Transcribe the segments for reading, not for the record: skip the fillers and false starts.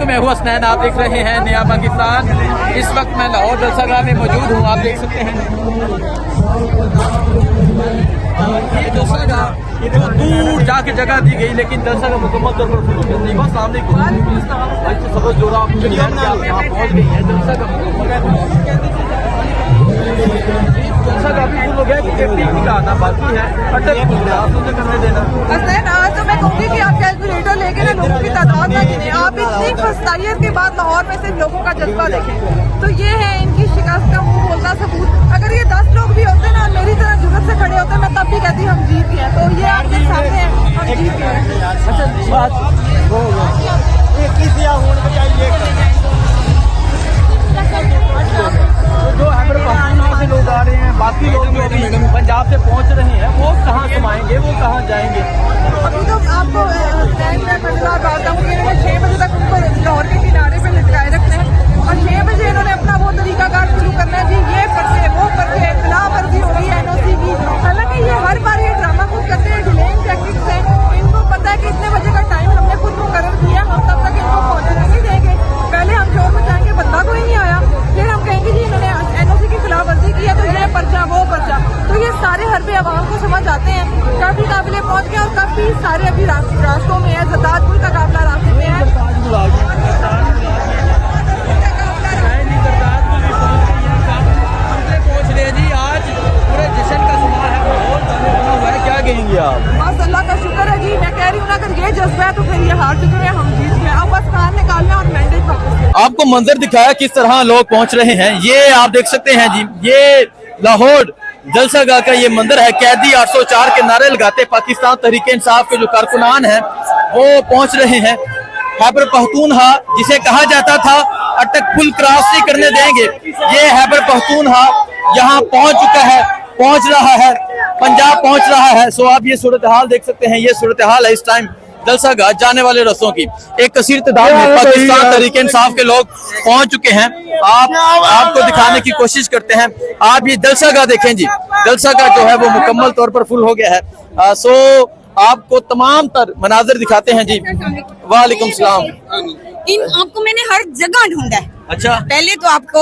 मैं हूँ हसनैन, आप देख रहे हैं नया पाकिस्तान। इस वक्त मैं लाहौर जलसागाह में मौजूद हूँ। आप देख सकते हैं ये जलसागाह जो दूर जाके जगह दी गई, लेकिन जलसागाह मुकम्मल तौर पर फुल हो गया। सामने सबज जोड़ा आप पहुँच गई है। जलसागाह काफी फुल हो गया क्योंकि पीक का आना बाकी है। अटक करने देना आज तो मैं कहूँगी कि आप कैलकुलेटर लेके ना लोगों की तादाद ना गिने। आप इतनी खस्तायत के बाद लाहौर में सिर्फ लोगों का जज्बा देखें तो ये है इनकी शिकस्त का मुंह बोलता सबूत। अगर ये 10 लोग भी होते ना मेरी तरह जुर्रत से खड़े होते मैं तब भी कहती हम जीत गए। तो ये आपके सामने है, हम जीत गए। जो खैबर पख्तूनख्वा से लोग आ रहे हैं, बाकी लोग जो अभी पंजाब से पहुंच रहे हैं, वो कहाँ समाएंगे, वो कहाँ जाएंगे? अभी तो आपको टाइम मैं बताता हूँ कि इन्होंने 6 बजे तक उनको लाहौर के किनारे पे लटकाए रखते हैं और 6 बजे इन्होंने अपना वो तरीकाकार शुरू करना है जी। ये पर्चे वो पर्चे खिलाफवर्जी हो रही है NOC की। हालांकि ये हर बार ये ड्रामा खुद करते हैं, डिलेइंग टैक्टिक्स है। इनको पता है कि इतने बजे का टाइम हमने खुद मुकर्रर किया, हम तब तक इनको पहुँचने नहीं देंगे। पहले हम शोर मचाएंगे, बंदा कोई नहीं आया, फिर हम कहेंगे जी इन्होंने NOC की खिलाफवर्जी की है तो ये पर्चा वो पर्चा। तो ये सारे हरबे आवाम को समझ आते हैं। काफी काबिले पहुँच गए और काफी सारे अभी रास्तों में है। जदादपुर का काफिला रास्ते में है। आज पूरे जश्न का समारोह है, बहुत हुआ है। क्या कहेंगे आप? बस अल्लाह का शुक्र है जी। मैं कह रही हूँ ना अगर ये जज्बा है तो फिर ये हार चुके हैं, हम जीत गए। अब बस कार निकालना और मैंडेट वापस। आपको मंजर दिखाया किस तरह लोग पहुंच रहे हैं। ये आप देख सकते हैं जी, ये लाहौर जलसागाह का ये मंदिर है। कैदी 804 के नारे लगाते पाकिस्तान तहरीक इंसाफ के जो कारकुनान हैं वो पहुंच रहे हैं। खैबर पख्तूनख्वा जिसे कहा जाता था अटक पुल क्रॉस नहीं करने देंगे, ये खैबर पख्तूनख्वा यहाँ पहुंच चुका है, पहुंच रहा है, पंजाब पहुंच रहा है। सो आप ये सूरत हाल देख सकते हैं। ये सूरत हाल है इस टाइम जलसागाह जाने वाले रस्तों की। एक कसीर तादाद में पाकिस्तान तहरीक इंसाफ के लोग पहुंच चुके हैं। आपको दिखाने की कोशिश करते हैं। आप ये जलसागाह देखें जी, जलसागाह जो है वो मुकम्मल तौर पर फुल हो गया है। सो आपको तमाम तर मनाजिर दिखाते हैं जी। वालेकुम सलाम। आपको मैंने हर जगह ढूंढा है। अच्छा, पहले तो आपको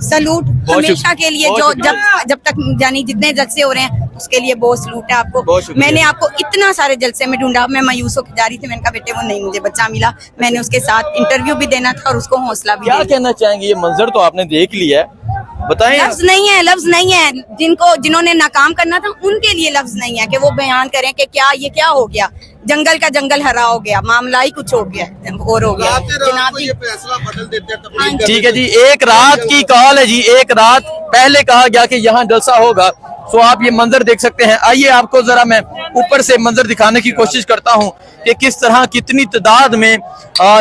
सलूट हमेशा के लिए, जो जब तक यानी जितने जलसे हो रहे हैं उसके लिए बहुत सलूट है आपको। मैंने आपको इतना सारे जलसे में ढूंढा। मैं मायूस होकर जा रही थी, मैंने कहा बेटे वो नहीं मुझे बच्चा मिला। मैंने उसके साथ इंटरव्यू भी देना था और उसको हौसला भी। क्या कहना चाहेंगे? ये मंजर तो आपने देख लिया है, बताएं। लफ्ज नहीं है जिन्होंने नाकाम करना था उनके लिए लफ्ज नहीं है कि वो बयान करें कि क्या ये क्या हो गया। जंगल का जंगल हरा हो गया, मामला ही कुछ हो गया और हो गया। ये फैसला बदल देते हैं। ठीक है जी, एक रात की कॉल है जी। एक रात पहले कहा गया कि यहाँ जलसा होगा। सो आप ये मंजर देख सकते हैं। आइए आपको जरा मैं ऊपर से मंजर दिखाने की कोशिश करता हूँ कि किस तरह कितनी तादाद में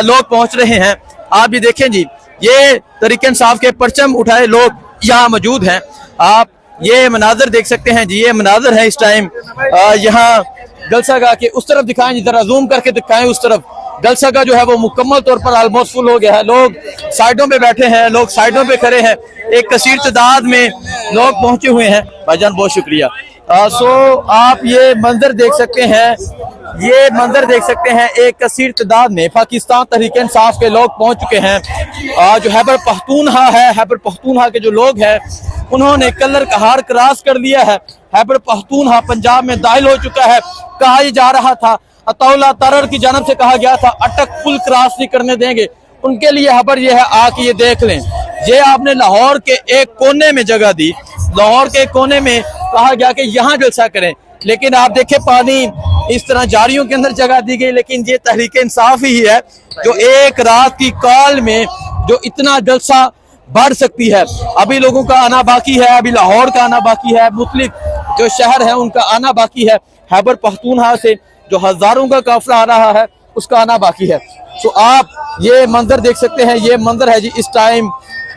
लोग पहुंच रहे हैं। आप ये देखें जी, ये तहरीक इंसाफ के परचम उठाए लोग यहाँ मौजूद हैं। आप ये मनाजर देख सकते हैं जी। ये मनाजर है इस टाइम यहाँ जलसागाह के। उस तरफ दिखाएं जी, जरा जूम करके दिखाएं उस तरफ। जलसागाह जो है वो मुकम्मल तौर पर ऑलमोस्ट फुल हो गया है। लोग साइडों पे बैठे हैं, लोग साइडों पे खड़े हैं। एक कसीर तादाद में लोग पहुंचे हुए हैं। भाईजान बहुत शुक्रिया। सो आप ये मंजर देख सकते हैं। ये मंजर देख सकते हैं। एक कसीर तादाद में पाकिस्तान तहरीक इंसाफ के लोग पहुंच चुके हैं। जो खैबर पख्तूनख्वा है, खैबर पख्तूनख्वा के जो लोग हैं उन्होंने कलर का हार क्रॉस कर लिया है। खैबर पख्तूनख्वा पंजाब में दाखिल हो चुका है। कहा जा रहा था अतौला तरर की जानब से कहा गया था अटक पुल क्रॉस नहीं करने देंगे। उनके लिए खबर ये है, आके ये देख लें। ये आपने लाहौर के एक कोने में जगह दी, लाहौर के कोने में कहा गया कि यहाँ जलसा करें, लेकिन आप देखें पानी इस तरह जारियों के अंदर जगह दी गई। लेकिन ये तहरीक इंसाफ ही है जो एक रात की कॉल में जो इतना जलसा बढ़ सकती है। अभी लोगों का आना बाकी है, अभी लाहौर का आना बाकी है, मुख्तलिफ जो शहर है उनका आना बाकी है। खैबर पख्तूनख्वा से जो हजारों का काफिला आ रहा है उसका आना बाकी है। तो आप ये मंजर देख सकते हैं, ये मंजर है जी इस टाइम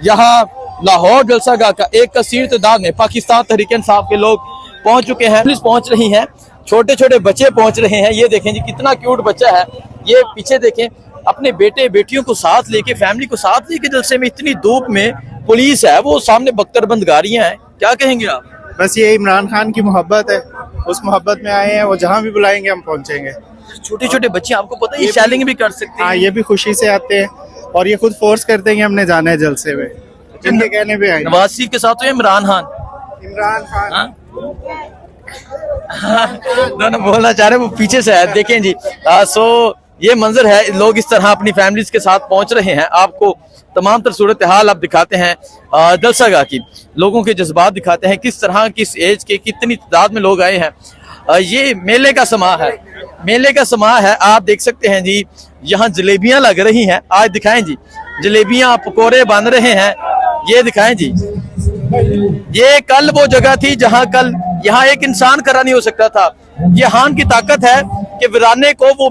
यहाँ लाहौर जलसा गाह का एक कसीर तादाद में पाकिस्तान तहरीक इंसाफ के लोग पहुंच चुके हैं, पुलिस पहुंच रही है, छोटे छोटे बच्चे पहुंच रहे हैं। ये देखें जी कितना क्यूट बच्चा है, ये पीछे देखें अपने बेटे बेटियों को साथ लेके, फैमिली को साथ लेके जलसे में, इतनी धूप में पुलिस है, वो सामने बख्तरबंद गाड़ियां हैं। क्या कहेंगे आप? बस ये इमरान खान की मोहब्बत है, उस मोहब्बत में आए हैं, वो जहाँ भी बुलाएंगे हम पहुंचेंगे। छोटे छोटे बच्चे, आपको पता है ये शैलिंग भी कर सकते हैं। हाँ, ये भी खुशी से आते हैं और ये खुद फोर्स करते हैं कि हमने जाना है जलसे में, जिनके कहने पे आए। नवाज शरीफ के साथ तो इमरान खान हाँ? दोनों बोलना चाह रहे हैं, वो पीछे से है, देखें जी। सो ये मंजर है, लोग इस तरह अपनी फैमिलीज के साथ पहुंच रहे हैं। आपको तमाम तर सूरत हाल आप दिखाते हैं जलसा गाह की, लोगों के जज्बात दिखाते हैं, किस तरह किस एज के कितनी तादाद में लोग आए हैं। ये मेले का समा है, मेले का समा है। आप देख सकते हैं जी यहाँ जलेबियां लग रही हैं, आज दिखाएं जी, जलेबियां पकोड़े बन रहे हैं, ये दिखाएं जी। ये कल वो जगह थी जहां कल यहाँ एक इंसान खड़ा नहीं हो सकता था। ये हान की ताकत है कि वीराने को वो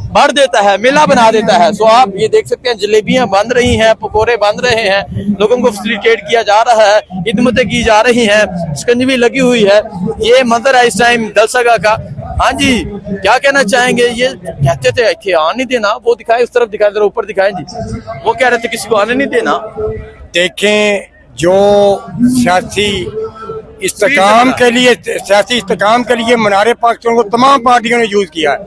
भर देता है, मेला बना देता है। सो आप ये देख सकते हैं जलेबियां बन रही हैं, पकोड़े बन रहे हैं, लोगों को फैसिलिटेट किया जा रहा है, खिदमतें की जा रही हैं, शिकंजी लगी हुई है। ये मंजर है इस टाइम जलसा गाह का। हाँ जी, क्या कहना चाहेंगे? ये कहते थे कि आने नहीं देना, वो दिखाए, उस तरफ दिखाए, जरा ऊपर दिखाएं जी। वो कह रहे थे किसी को आने नहीं देना। देखें, जो सियासी इस्तेकाम के लिए मनारे पाकिस्तान को तमाम पार्टियों ने यूज किया है।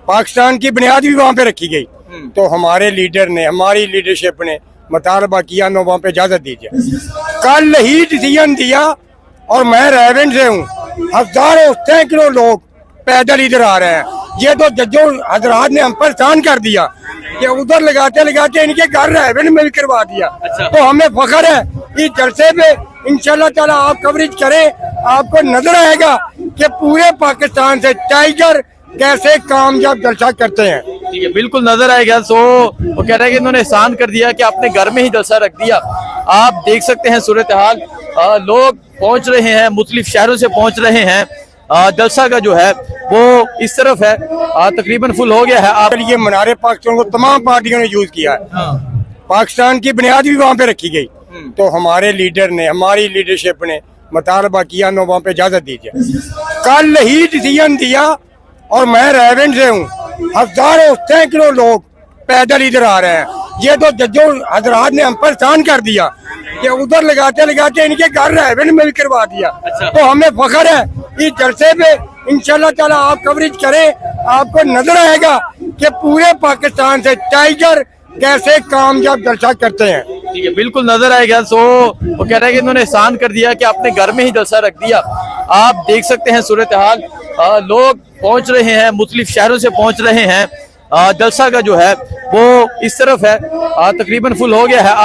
पाकिस्तान की बुनियाद भी वहाँ पे रखी गई, तो हमारे लीडर ने, हमारी लीडरशिप ने मुतालबा किया न वहाँ पे इजाजत दीजिए। कल ही डिसीजन दिया और मैं रेवेंट से हूँ, हजारों सैकड़ों लोग पैदल इधर आ रहे हैं। ये तो जजों हजरात ने हम पर परेशान कर दिया कि उधर लगाते लगाते इनके घर रेवेंट मिल करवा दिया। तो हमें फख्र है इस जलसे पे इंशाल्लाह ताला आप कवरेज करें, आपको नजर आएगा कि पूरे पाकिस्तान से टाइगर कैसे कामयाब जलसा करते हैं। ठीक है, बिल्कुल नजर आएगा। सो वो कह रहे हैं कि इन्होंने एहसान कर दिया कि अपने घर में ही जलसा रख दिया। आप देख सकते हैं सूरत हाल, लोग पहुंच रहे हैं, मुख्तलिफ शहरों से पहुंच रहे हैं। जलसा का जो है वो इस तरफ है, तकरीबन फुल हो गया है। आप ये मनारे पाकिस्तान को तमाम पार्टियों ने यूज किया है। पाकिस्तान की बुनियाद भी वहाँ पे रखी गई, तो हमारे लीडर ने, हमारी लीडरशिप ने मुतालबा किया न वहाँ पे इजाजत दीजिए। कल ही डिसीजन दिया और मैं रेवेंट से हूँ, हजारों सैकड़ों लोग पैदल इधर आ रहे हैं। ये तो जजों हजरात ने हम पर परेशान कर दिया कि उधर लगाते लगाते इनके घर रेवेंट मिल करवा दिया। तो हमें फख्र है इस जलसे पे इंशाल्लाह ताला आप कवरेज करें, आपको नजर आएगा कि पूरे पाकिस्तान से टाइगर कैसे कामयाब जलसा करते हैं। ठीक है, बिल्कुल नजर आएगा। सो वो कह रहे हैं कि इन्होंने एहसान कर दिया कि अपने घर में ही जलसा रख दिया। आप देख सकते हैं सूरत हाल, लोग पहुंच रहे हैं, मुख्तलिफ शहरों से पहुंच रहे हैं। जलसा का जो है वो इस तरफ है, तकरीबन फुल हो गया है। आप